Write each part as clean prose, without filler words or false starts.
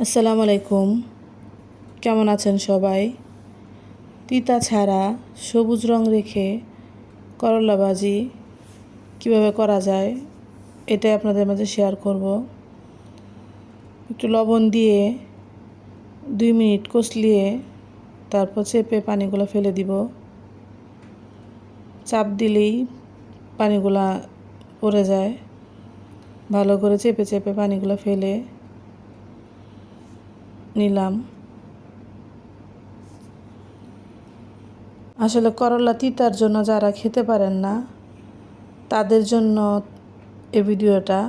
আসসালামু আলাইকুম। কেমন আছেন সবাই? তিতা ছাড়া সবুজ রং রেখে করলা ভাজি কীভাবে করা যায় এটাই আপনাদের মাঝে শেয়ার করব। একটু লবণ দিয়ে 2 মিনিট কষলিয়ে তারপর চেপে পানিগুলো ফেলে দিব। চাপ দিলেই পানিগুলা পড়ে যায়। ভালো করে চেপে চেপে পানিগুলো ফেলে নিলাম। আসলে করলা তিতার জন্য যারা খেতে পারেন না তাদের জন্য এই ভিডিওটা।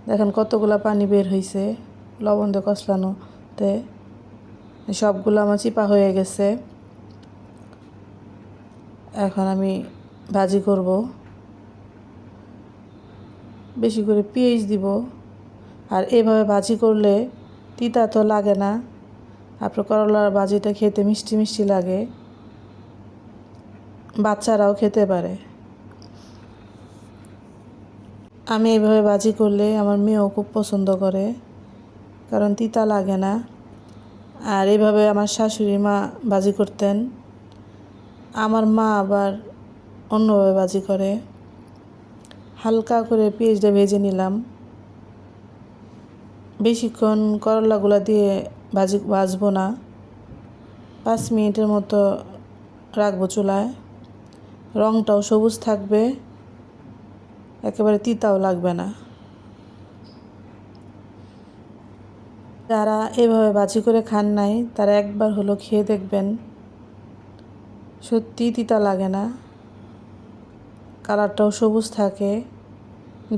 দেখেন কতগুলা পানি বের হয়েছে লবণ দিয়ে কষলানোতে। সবগুলো আমার চিপা হয়ে গেছে। এখন আমি ভাজি করব। বেশি করে পেঁয়াজ দিব। আর এভাবে ভাজি করলে তিতা তো লাগে না। আপনার করলার ভাজিটা খেতে মিষ্টি মিষ্টি লাগে, বাচ্চারাও খেতে পারে। আমি এইভাবে ভাজি করলে আমার মেয়েও খুব পছন্দ করে, কারণ তিতা লাগে না। আর এইভাবে আমার শাশুড়ি মা ভাজি করতেন। আমার মা আবার অন্যভাবে ভাজি করে। হালকা করে পেঁয়াজটা ভেজে নিলাম। বেশিক্ষণ করলাগুলো দিয়ে ভাজবো না, 5 মিনিটের মতো রাখবো চুলায়। রংটাও সবুজ থাকবে, একেবারে তিতাও লাগবে না। যারা এভাবে ভাজি করে খান নাই তারা একবার হলো খেয়ে দেখবেন, সত্যি তিতা লাগে না। কালারটাও সবুজ থাকে,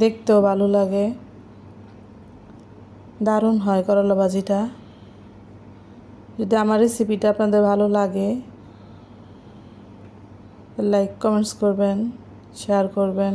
দেখতেও ভালো লাগে। দারুণ হয় করলা ভাজিটা। যদি আমার রেসিপিটা আপনাদের ভালো লাগে লাইক কমেন্টস করবেন, শেয়ার করবেন।